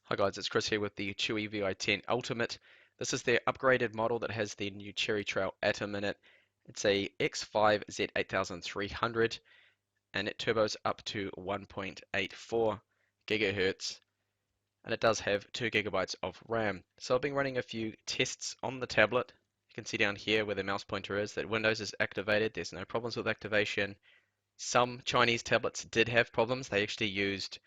Hi guys, it's Chris here with the Chuwi Vi10 Ultimate. This is the upgraded model that has the new Cherry Trail Atom in it. It's a X5Z8300 and it turbos up to 1.84 gigahertz and it does have 2 gigabytes of RAM. So I've been running a few tests on the tablet. You can see down here where the mouse pointer is that Windows is activated. There's no problems with activation. Some Chinese tablets did have problems. They actually used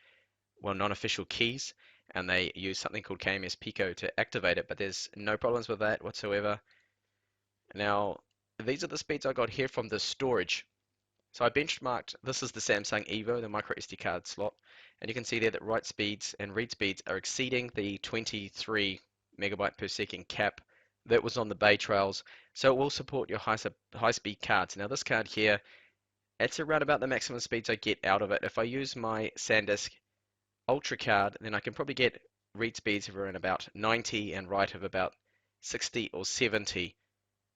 non-official keys, and they use something called KMS Pico to activate it, but there's no problems with that whatsoever. Now, these are the speeds I got here from the storage. So I benchmarked, this is the Samsung Evo, the micro SD card slot, and you can see there that write speeds and read speeds are exceeding the 23 megabyte per second cap that was on the Bay Trails, so it will support your high speed cards. Now this card here, it's around about the maximum speeds I get out of it. If I use my SanDisk Ultra card, then I can probably get read speeds of around about 90 and write of about 60 or 70.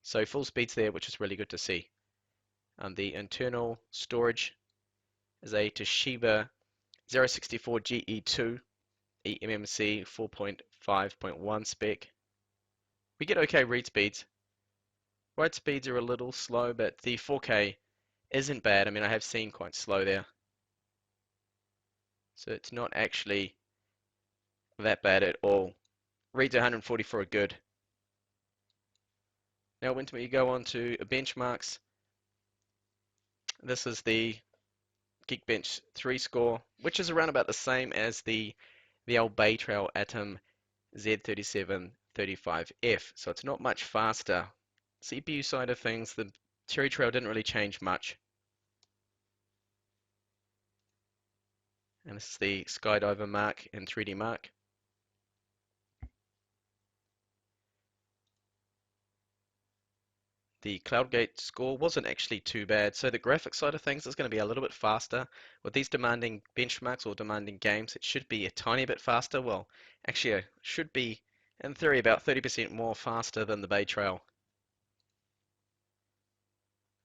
So full speeds there, which is really good to see. The internal storage is a Toshiba 064 GE2 eMMC 4.5.1 spec. We get okay read speeds. Write speeds are a little slow, but the 4K isn't bad. I mean, I have seen quite slow there. So it's not actually that bad at all. Reads 144 are good. Now when we go on to benchmarks, this is the Geekbench 3 score, which is around about the same as the old Bay Trail Atom Z3735F, so it's not much faster. CPU side of things, the Cherry Trail didn't really change much. And this is the Skydiver Mark and 3D Mark. The CloudGate score wasn't actually too bad, so the graphics side of things is going to be a little bit faster. With these demanding benchmarks or demanding games, it should be a tiny bit faster. Well, actually, it should be, in theory, about 30% more faster than the Bay Trail.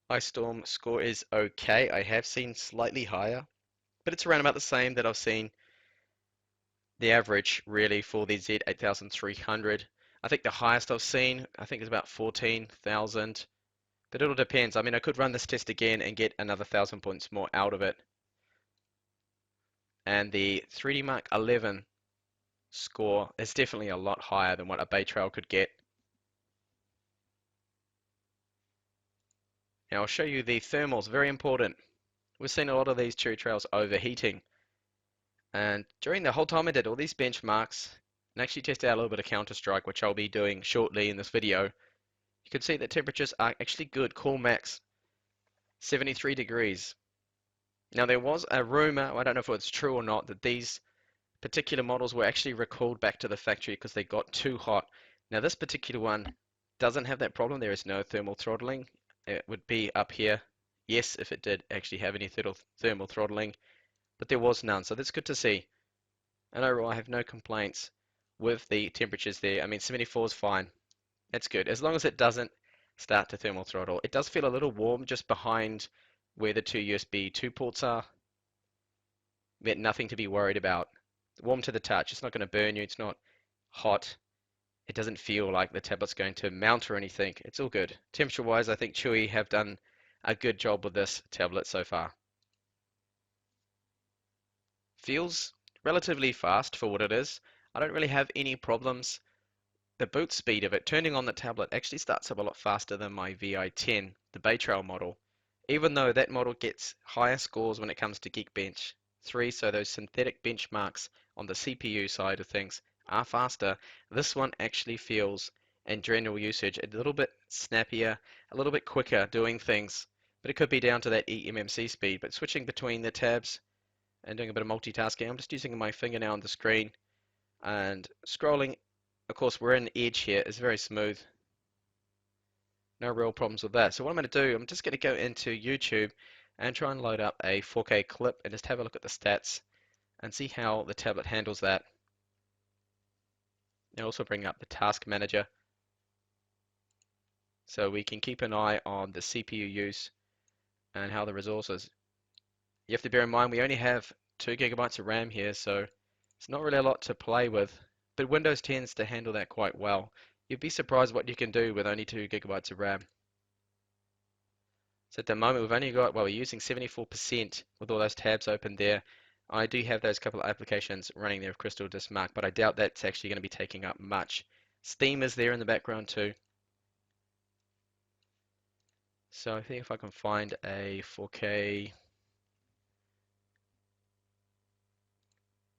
Ice Storm score is okay. I have seen slightly higher, but it's around about the same that I've seen the average, really, for the Z8300. I think the highest I've seen, I think is about 14,000. But it all depends. I mean, I could run this test again and get another 1,000 points more out of it. And the 3D Mark 11 score is definitely a lot higher than what a Bay Trail could get. Now I'll show you the thermals, very important. We've seen a lot of these Cherry Trails overheating. And during the whole time I did all these benchmarks and actually tested out a little bit of Counter-Strike, which I'll be doing shortly in this video, you can see that temperatures are actually good. Cool max 73 degrees. Now there was a rumor, I don't know if it's true or not, that these particular models were actually recalled back to the factory because they got too hot. Now this particular one doesn't have that problem. There is no thermal throttling. It would be up here, yes, if it did actually have any thermal throttling, but there was none, so that's good to see. And overall I have no complaints with the temperatures there. I mean 74 is fine. That's good, as long as it doesn't start to thermal throttle. It does feel a little warm just behind where the two USB 2 ports are, but nothing to be worried about. Warm to the touch, it's not going to burn you, it's not hot. It doesn't feel like the tablet's going to mount or anything. It's all good. Temperature wise, I think Chuwi have done a good job with this tablet so far. Feels relatively fast for what it is. I don't really have any problems. The boot speed of it, turning on the tablet, actually starts up a lot faster than my Vi10, the Bay Trail model. Even though that model gets higher scores when it comes to Geekbench 3, so those synthetic benchmarks on the CPU side of things are faster, this one actually feels, in general usage, a little bit snappier, a little bit quicker doing things. But it could be down to that eMMC speed. But switching between the tabs and doing a bit of multitasking, I'm just using my finger now on the screen and scrolling. Of course, we're in Edge here, is very smooth. No real problems with that. So what I'm going to do, I'm just going to go into YouTube and try and load up a 4K clip and just have a look at the stats and see how the tablet handles that. And also bring up the task manager so we can keep an eye on the CPU use and how the resources. You have to bear in mind we only have 2 gigabytes of RAM here, so It's not really a lot to play with, but Windows tends to handle that quite well. You'd be surprised what you can do with only 2 gigabytes of RAM. So at the moment we've only got, well, we're using 74% with all those tabs open there. I do have those couple of applications running there of Crystal Disk Mark, but I doubt that's actually going to be taking up much. Steam is there in the background too. So I think if I can find a 4K,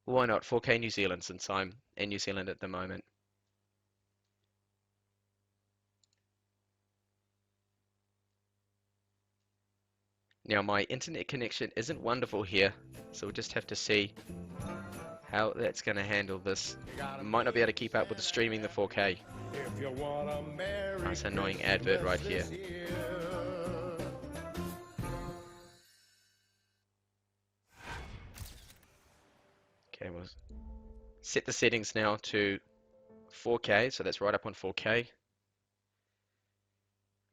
why not 4K New Zealand, since I'm in New Zealand at the moment. Now my internet connection isn't wonderful here, so we'll just have to see how that's going to handle this. I might not be able to keep up with the streaming the 4K. Nice annoying advert right here. Okay, we'll set the settings now to 4K, so that's right up on 4K.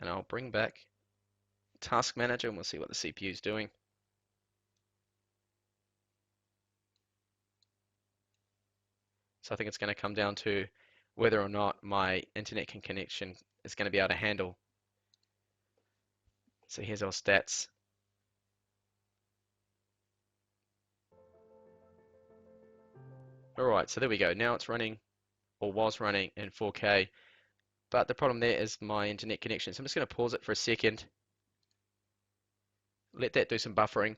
And I'll bring back Task Manager and we'll see what the CPU is doing. So I think it's going to come down to whether or not my internet connection is going to be able to handle. So here's our stats. Alright, so there we go. Now it's running, or was running, in 4K. But the problem there is my internet connection. So I'm just going to pause it for a second. Let that do some buffering.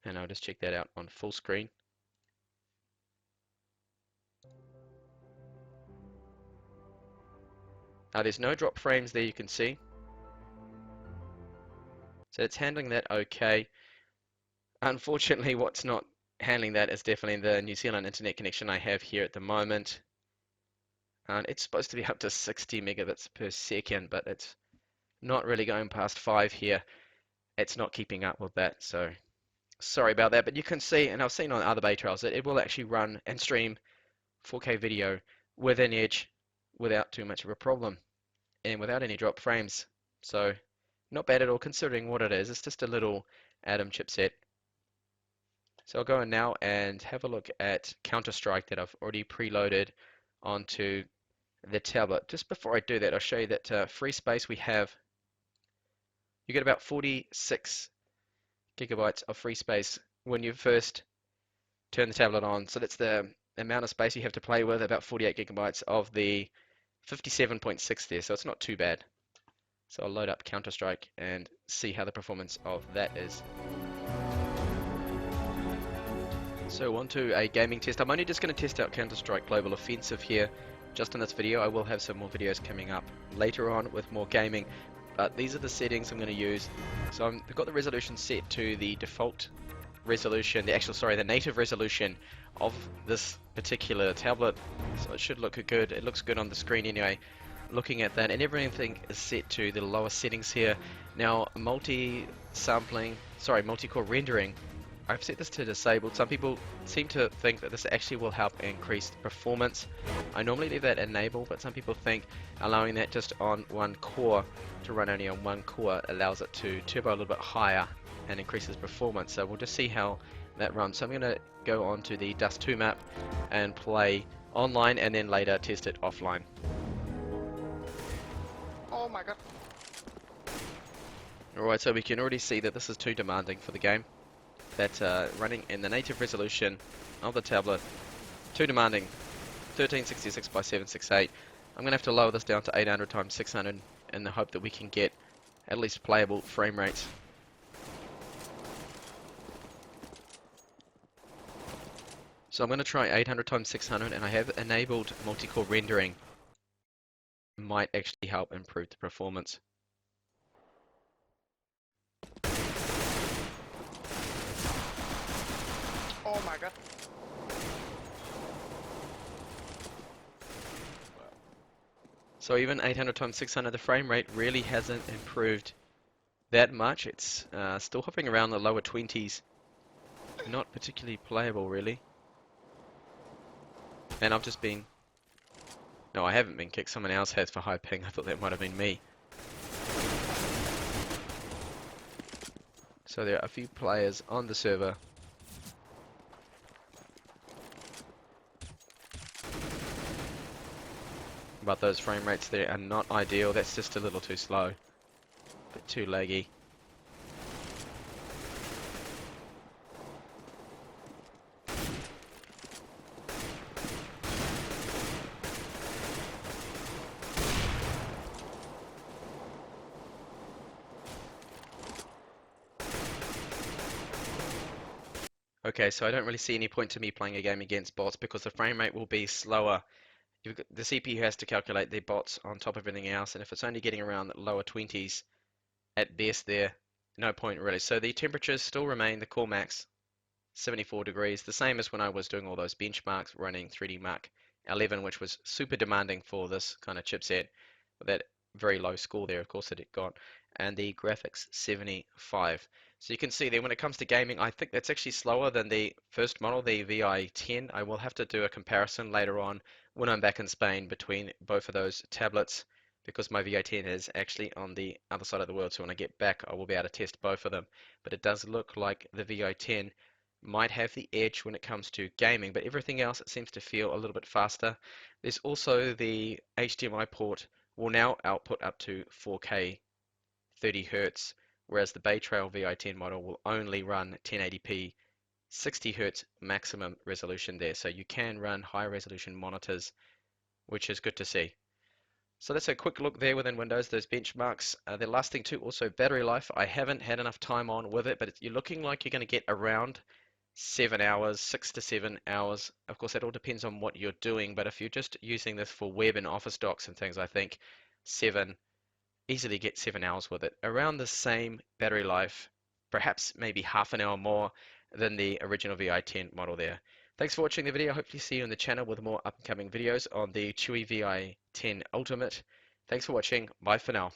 And I'll just check that out on full screen. There's no drop frames there, you can see. So it's handling that okay. Unfortunately, what's not handling that is definitely the New Zealand internet connection I have here at the moment. And it's supposed to be up to 60 megabits per second, but it's not really going past 5 here. It's not keeping up with that, so sorry about that. But you can see, and I've seen on other beta trials, that it will actually run and stream 4K video within Edge without too much of a problem and without any drop frames. So not bad at all considering what it is. It's just a little Atom chipset. So I'll go in now and have a look at Counter-Strike that I've already preloaded onto the tablet. Just before I do that, I'll show you that free space we have. You get about 46 gigabytes of free space when you first turn the tablet on. So that's the amount of space you have to play with, about 48 gigabytes of the 57.6 there, so it's not too bad. So I'll load up Counter-Strike and see how the performance of that is. So on to a gaming test. I'm only just going to test out Counter-Strike Global Offensive here just in this video. I will have some more videos coming up later on with more gaming, but these are the settings I'm going to use. So I've got the resolution set to the default resolution, the native resolution of this particular tablet. So it should look good. It looks good on the screen anyway. Looking at that, and everything is set to the lower settings here. Now, multi-core rendering, I've set this to disabled. Some people seem to think that this actually will help increase performance. I normally leave that enabled, but some people think allowing that just on one core, to run only on one core, allows it to turbo a little bit higher and increases performance. So we'll just see how that runs. So I'm going to go on to the Dust 2 map and play online, and then later test it offline. Oh my god. Alright, so we can already see that this is too demanding for the game. That's running in the native resolution of the tablet. Too demanding. 1366 by 768. I'm going to have to lower this down to 800 times 600 in the hope that we can get at least playable frame rates. So I'm going to try 800 times 600, and I have enabled multi-core rendering. Might actually help improve the performance. Oh my god. So even 800 times 600, the frame rate really hasn't improved that much. It's still hopping around the lower 20s. Not particularly playable, really. And I've just been... No, I haven't been kicked. Someone else has for high ping. I thought that might have been me. So there are a few players on the server. But those frame rates there are not ideal. That's just a little too slow. A bit too laggy. Okay, so I don't really see any point to me playing a game against bots because the frame rate will be slower. The CPU has to calculate their bots on top of everything else, and if it's only getting around the lower 20s at best there, no point really. So the temperatures still remain the core max, 74 degrees, the same as when I was doing all those benchmarks running 3D Mark 11, which was super demanding for this kind of chipset, with that very low score there, of course, that it got, and the graphics 75. So you can see there when it comes to gaming, I think that's actually slower than the first model, the VI10. I will have to do a comparison later on when I'm back in Spain between both of those tablets because my VI10 is actually on the other side of the world. So when I get back, I will be able to test both of them. But it does look like the VI10 might have the edge when it comes to gaming, but everything else it seems to feel a little bit faster. There's also the HDMI port will now output up to 4K 30 Hertz, whereas the Bay Trail VI10 model will only run 1080p 60 Hertz maximum resolution there. So you can run high resolution monitors, which is good to see. So that's a quick look there within Windows, those benchmarks. They're lasting too. Also battery life, I haven't had enough time on with it, but you're looking like you're going to get around 7 hours, 6 to 7 hours. Of course, that all depends on what you're doing, but if you're just using this for web and office docs and things, I think seven, easily get 7 hours with it. Around the same battery life, perhaps maybe half an hour more than the original VI10 model there. Thanks for watching the video. Hopefully see you on the channel with more upcoming videos on the Chuwi Vi10 Ultimate. Thanks for watching. Bye for now.